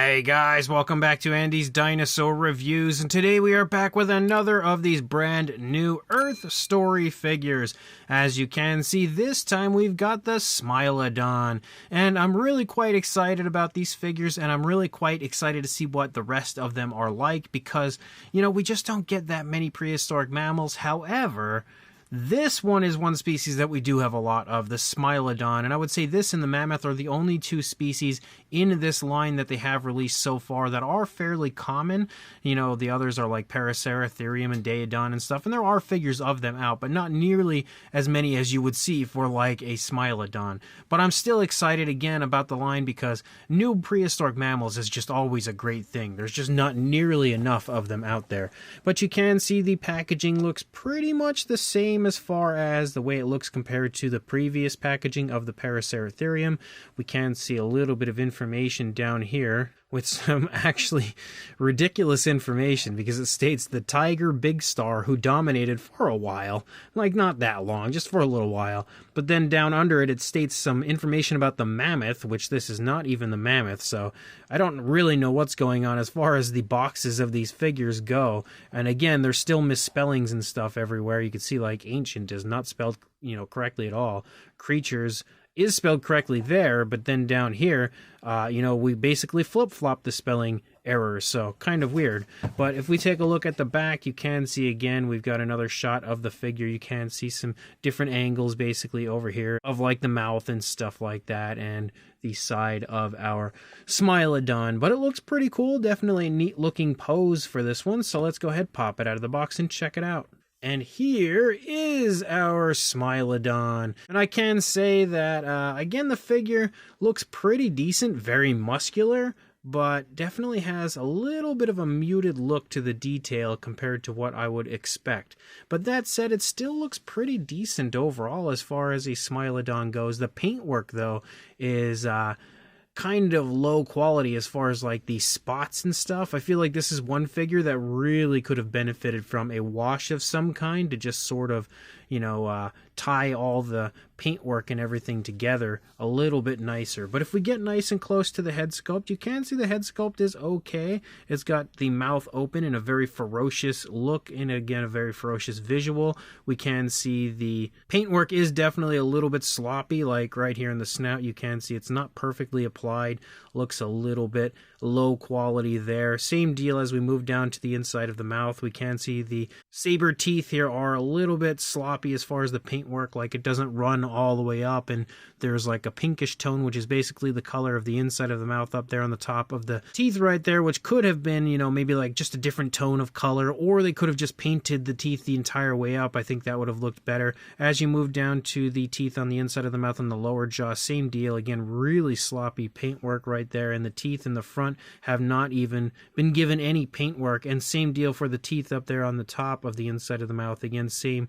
Hey guys, welcome back to Andy's Dinosaur Reviews, and today we are back with another of these brand new Earth Story figures. As you can see, this time we've got the Smilodon, and I'm really quite excited about these figures, and I'm really quite excited to see what the rest of them are like, because, you know, we just don't get that many prehistoric mammals. However, this one is one species that we do have a lot of, the Smilodon, and I would say this and the mammoth are the only two species in this line that they have released so far that are fairly common. You know, the others are like Paraceratherium and Daedon and stuff, and there are figures of them out, but not nearly as many as you would see for like a Smilodon. But I'm still excited again about the line because new prehistoric mammals is just always a great thing. There's just not nearly enough of them out there. But you can see the packaging looks pretty much the same as far as the way it looks compared to the previous packaging of the Paraceratherium. We can see a little bit of information down here with some actually ridiculous information, because it states the tiger big star who dominated for a while, like not that long, just for a little while. But then down under it, it states some information about the mammoth, which this is not even the mammoth, so I don't really know what's going on as far as the boxes of these figures go. And again, there's still misspellings and stuff everywhere. You can see like ancient is not spelled, correctly at all. Creatures is spelled correctly there, but then down here, we basically flip-flop the spelling errors, so kind of weird. But if we take a look at the back, you can see again, we've got another shot of the figure. You can see some different angles basically over here of like the mouth and stuff like that, and the side of our Smilodon. But it looks pretty cool, definitely a neat looking pose for this one, so let's go ahead, pop it out of the box and check it out. And here is our Smilodon. And I can say that, again, the figure looks pretty decent, very muscular, but definitely has a little bit of a muted look to the detail compared to what I would expect. But that said, it still looks pretty decent overall as far as a Smilodon goes. The paintwork, though, is kind of low quality as far as like the spots and stuff. I feel like this is one figure that really could have benefited from a wash of some kind to just sort of, tie all the paintwork and everything together a little bit nicer. But if we get nice and close to the head sculpt, you can see the head sculpt is okay. It's got the mouth open in a very ferocious look, and again, a very ferocious visual. We can see the paintwork is definitely a little bit sloppy, like right here in the snout. You can see it's not perfectly applied. Looks a little bit low quality there. Same deal as we move down to the inside of the mouth. We can see the saber teeth here are a little bit sloppy as far as the paintwork, like it doesn't run all the way up, and there's like a pinkish tone, which is basically the color of the inside of the mouth up there on the top of the teeth right there, which could have been, maybe like just a different tone of color, or they could have just painted the teeth the entire way up. I think that would have looked better. As you move down to the teeth on the inside of the mouth and the lower jaw, same deal. Again, really sloppy paintwork right there, and the teeth in the front have not even been given any paintwork, and same deal for the teeth up there on the top of the inside of the mouth. Again, same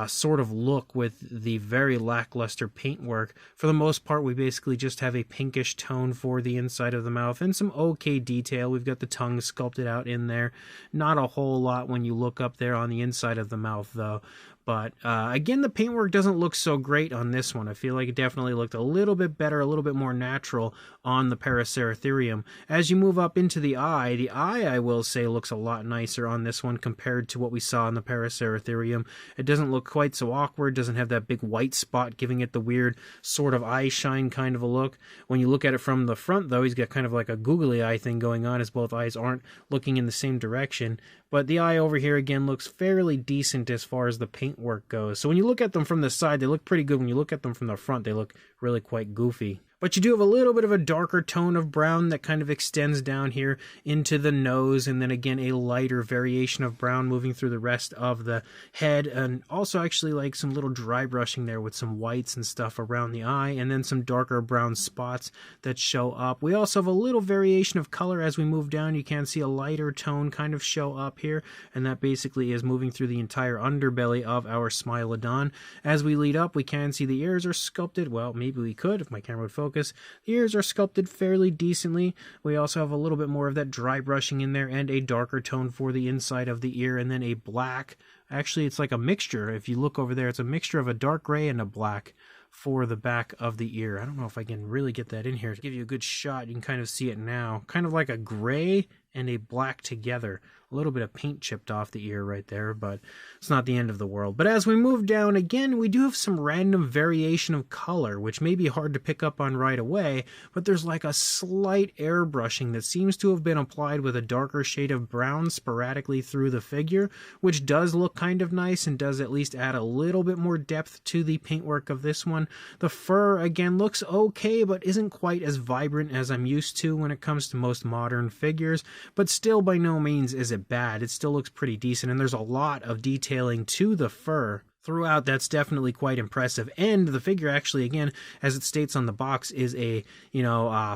sort of look with the very lackluster paintwork. For the most part, we basically just have a pinkish tone for the inside of the mouth and some okay detail. We've got the tongue sculpted out in there. Not a whole lot when you look up there on the inside of the mouth, though. But again, the paintwork doesn't look so great on this one. I feel like it definitely looked a little bit better, a little bit more natural on the Paraceratherium. As you move up into the eye, I will say, looks a lot nicer on this one compared to what we saw in the Paraceratherium. It doesn't look quite so awkward, doesn't have that big white spot giving it the weird sort of eye shine kind of a look. When you look at it from the front, though, he's got kind of like a googly eye thing going on, as both eyes aren't looking in the same direction. But the eye over here, again, looks fairly decent as far as the paintwork goes. So when you look at them from the side, they look pretty good. When you look at them from the front, they look really quite goofy. But you do have a little bit of a darker tone of brown that kind of extends down here into the nose, and then again a lighter variation of brown moving through the rest of the head, and also actually like some little dry brushing there with some whites and stuff around the eye, and then some darker brown spots that show up. We also have a little variation of color as we move down. You can see a lighter tone kind of show up here, and that basically is moving through the entire underbelly of our Smilodon. As we lead up, we can see the ears are sculpted. Well, maybe we could if my camera would focus. The ears are sculpted fairly decently. We also have a little bit more of that dry brushing in there, and a darker tone for the inside of the ear, and then a black. Actually, it's like a mixture. If you look over there, it's a mixture of a dark gray and a black for the back of the ear. I don't know if I can really get that in here to give you a good shot. You can kind of see it now. Kind of like a gray and a black together. A little bit of paint chipped off the ear right there, but it's not the end of the world. But as we move down again, we do have some random variation of color, which may be hard to pick up on right away, but there's like a slight airbrushing that seems to have been applied with a darker shade of brown sporadically through the figure, which does look kind of nice and does at least add a little bit more depth to the paintwork of this one. The fur, again, looks okay, but isn't quite as vibrant as I'm used to when it comes to most modern figures, but still by no means is it bad. It still looks pretty decent, and there's a lot of detailing to the fur throughout. That's definitely quite impressive. And the figure actually, again, as it states on the box, is a,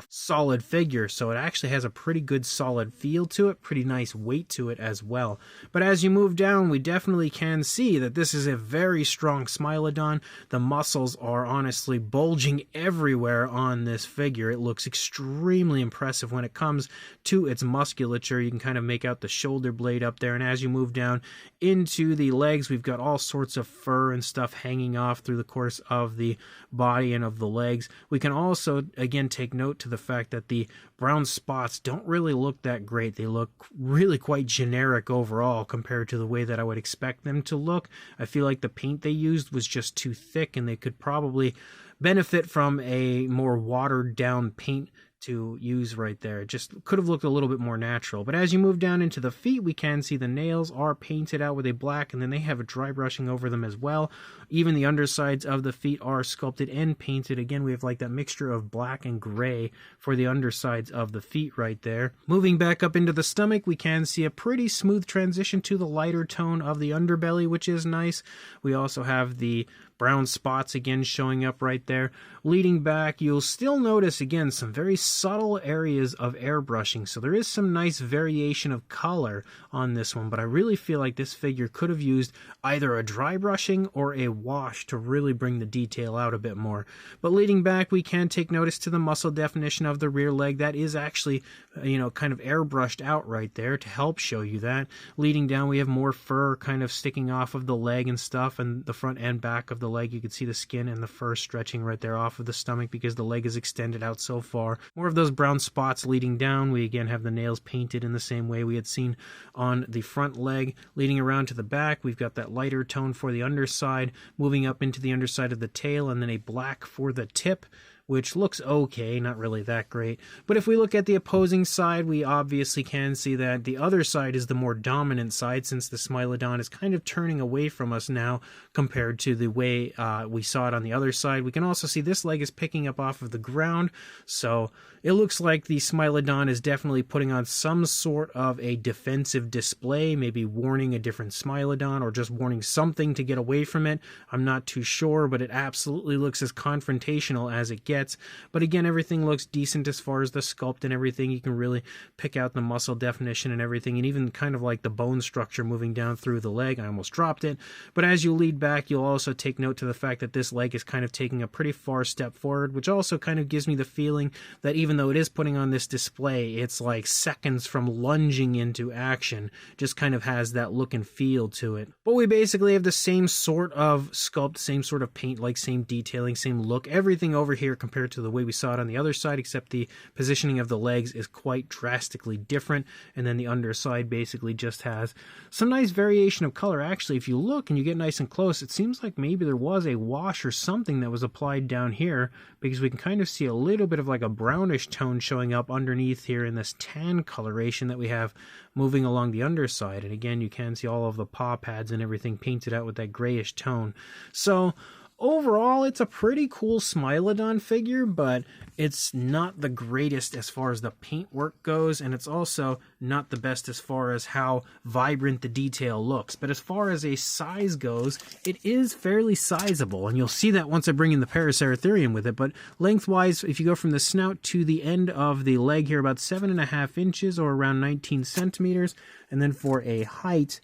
solid figure. So it actually has a pretty good solid feel to it, pretty nice weight to it as well. But as you move down, we definitely can see that this is a very strong Smilodon. The muscles are honestly bulging everywhere on this figure. It looks extremely impressive when it comes to its musculature. You can kind of make out the shoulder blade up there. And as you move down into the legs, we've got all sorts of fur and stuff hanging off through the course of the body and of the legs. We can also, again, take note to the fact that the brown spots don't really look that great. They look really quite generic overall compared to the way that I would expect them to look. I feel like the paint they used was just too thick, and they could probably benefit from a more watered down paint to use right there. It just could have looked a little bit more natural. But as you move down into the feet, we can see the nails are painted out with a black, and then they have a dry brushing over them as well. Even the undersides of the feet are sculpted and painted. Again, we have like that mixture of black and gray for the undersides of the feet right there. Moving back up into the stomach, we can see a pretty smooth transition to the lighter tone of the underbelly, which is nice. We also have the brown spots again showing up right there. Leading back, you'll still notice again some very subtle areas of airbrushing, so there is some nice variation of color on this one, but I really feel like this figure could have used either a dry brushing or a wash to really bring the detail out a bit more. But leading back, we can take notice to the muscle definition of the rear leg. That is actually kind of airbrushed out right there to help show you that. Leading down, we have more fur kind of sticking off of the leg and stuff, and the front and back of the leg, you can see the skin and the fur stretching right there off of the stomach because the leg is extended out so far. More of those brown spots leading down. We again have the nails painted in the same way we had seen on the front leg. Leading around to the back, we've got that lighter tone for the underside, moving up into the underside of the tail, and then a black for the tip, which looks okay, not really that great. But if we look at the opposing side, we obviously can see that the other side is the more dominant side, since the Smilodon is kind of turning away from us now compared to the way we saw it on the other side. We can also see this leg is picking up off of the ground, so it looks like the Smilodon is definitely putting on some sort of a defensive display, maybe warning a different Smilodon or just warning something to get away from it. I'm not too sure, but it absolutely looks as confrontational as it gets. But again, everything looks decent as far as the sculpt and everything. You can really pick out the muscle definition and everything, and even kind of like the bone structure moving down through the leg. I almost dropped it. But as you lead back, you'll also take note to the fact that this leg is kind of taking a pretty far step forward, which also kind of gives me the feeling that even though it is putting on this display, it's like seconds from lunging into action. Just kind of has that look and feel to it. But we basically have the same sort of sculpt, same sort of paint, like same detailing, same look, everything over here compared to the way we saw it on the other side, except the positioning of the legs is quite drastically different, and then the underside basically just has some nice variation of color. Actually, if you look and you get nice and close, it seems like maybe there was a wash or something that was applied down here, because we can kind of see a little bit of like a brownish tone showing up underneath here in this tan coloration that we have moving along the underside. And again, you can see all of the paw pads and everything painted out with that grayish tone. So overall, it's a pretty cool Smilodon figure, but it's not the greatest as far as the paintwork goes, and it's also not the best as far as how vibrant the detail looks. But as far as a size goes, it is fairly sizable, and you'll see that once I bring in the Paraceratherium with it. But lengthwise, if you go from the snout to the end of the leg here, about 7.5 inches or around 19 centimeters, and then for a height,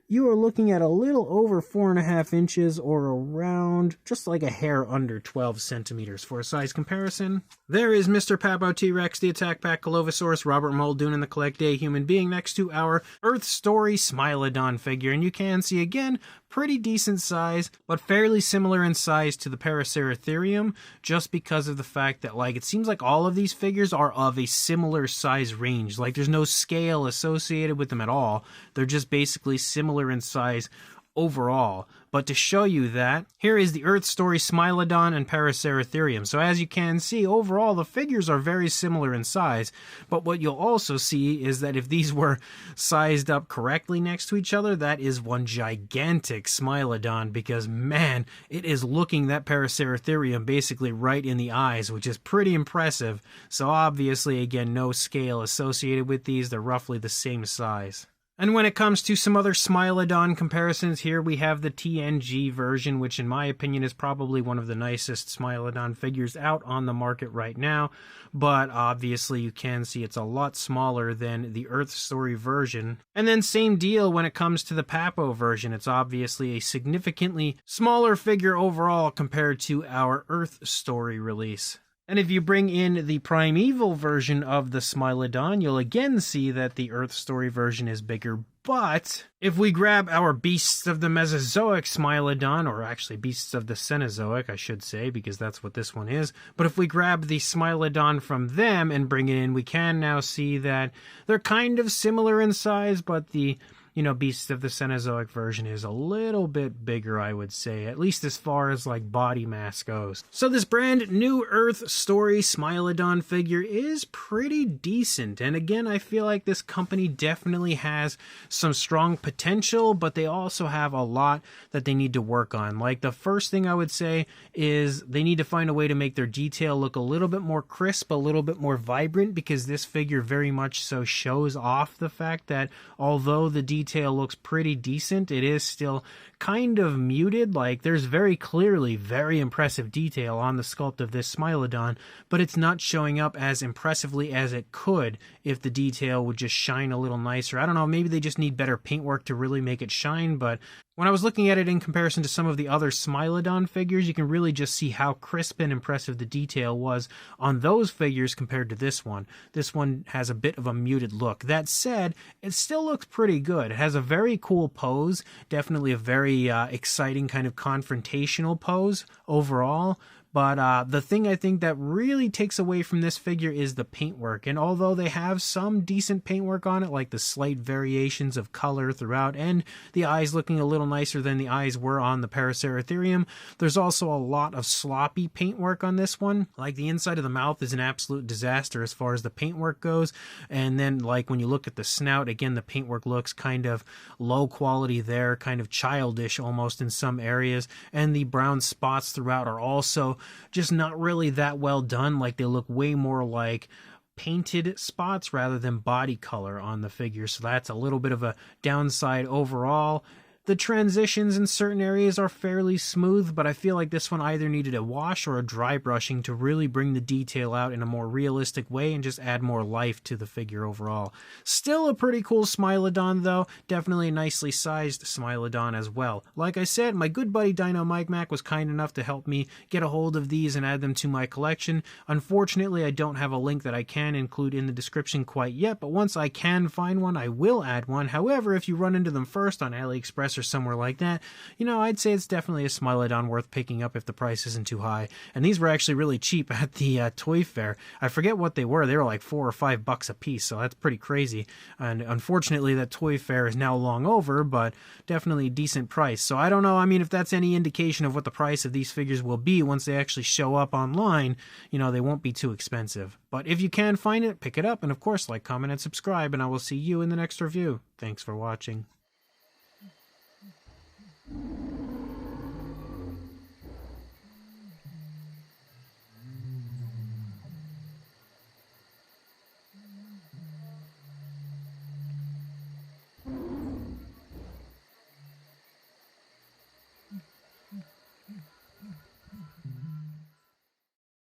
you are looking at a little over 4.5 inches or around just like a hair under 12 centimeters for a size comparison. There is Mr. Papo T-Rex, the Attack Pack Colovosaurus, Robert Muldoon, and the Collect Day Human Being next to our Earth Story Smilodon figure. And you can see again, pretty decent size, but fairly similar in size to the Paraceratherium, just because of the fact that, like, it seems like all of these figures are of a similar size range. Like, there's no scale associated with them at all. They're just basically similar in size overall. But to show you that, here is the Earth Story Smilodon and Paraceratherium. So as you can see, overall the figures are very similar in size, but what you'll also see is that if these were sized up correctly next to each other, that is one gigantic Smilodon, because man, it is looking that Paraceratherium basically right in the eyes, which is pretty impressive. So obviously, again, no scale associated with these, they're roughly the same size. And when it comes to some other Smilodon comparisons, here we have the TNG version, which in my opinion is probably one of the nicest Smilodon figures out on the market right now. But obviously you can see it's a lot smaller than the Earth Story version. And then same deal when it comes to the Papo version. It's obviously a significantly smaller figure overall compared to our Earth Story release. And if you bring in the Primeval version of the Smilodon, you'll again see that the Earth Story version is bigger. But if we grab our Beasts of the Mesozoic Smilodon, or actually Beasts of the Cenozoic, I should say, because that's what this one is. But if we grab the Smilodon from them and bring it in, we can now see that they're kind of similar in size, but the Beasts of the Cenozoic version is a little bit bigger, I would say, at least as far as like body mass goes. So this brand new Earth Story Smilodon figure is pretty decent. And again, I feel like this company definitely has some strong potential, but they also have a lot that they need to work on. Like, the first thing I would say is they need to find a way to make their detail look a little bit more crisp, a little bit more vibrant, because this figure very much so shows off the fact that although the detail looks pretty decent, it is still kind of muted. Like, there's very clearly very impressive detail on the sculpt of this Smilodon, but it's not showing up as impressively as it could if the detail would just shine a little nicer. I don't know, maybe they just need better paintwork to really make it shine, but when I was looking at it in comparison to some of the other Smilodon figures, you can really just see how crisp and impressive the detail was on those figures compared to this one. This one has a bit of a muted look. That said, it still looks pretty good. It has a very cool pose, definitely a very exciting kind of confrontational pose overall. But the thing I think that really takes away from this figure is the paintwork. And although they have some decent paintwork on it, like the slight variations of color throughout, and the eyes looking a little nicer than the eyes were on the Paraceratherium, there's also a lot of sloppy paintwork on this one. Like, the inside of the mouth is an absolute disaster as far as the paintwork goes. And then, like, when you look at the snout, again, the paintwork looks kind of low quality there, kind of childish almost in some areas. And the brown spots throughout are also just not really that well done. Like, they look way more like painted spots rather than body color on the figure, so that's a little bit of a downside overall. The transitions in certain areas are fairly smooth, but I feel like this one either needed a wash or a dry brushing to really bring the detail out in a more realistic way and just add more life to the figure overall. Still a pretty cool Smilodon though, definitely a nicely sized Smilodon as well. Like I said, my good buddy Dino Mike Mac was kind enough to help me get a hold of these and add them to my collection. Unfortunately, I don't have a link that I can include in the description quite yet, but once I can find one, I will add one. However, if you run into them first on AliExpress or somewhere like that, I'd say it's definitely a Smilodon worth picking up if the price isn't too high. And these were actually really cheap at the toy fair. I forget what they were. They were like $4 or $5 a piece, so that's pretty crazy. And unfortunately, that toy fair is now long over, but definitely a decent price. So I don't know, if that's any indication of what the price of these figures will be once they actually show up online, they won't be too expensive. But if you can find it, pick it up, and of course, like, comment, and subscribe, and I will see you in the next review. Thanks for watching.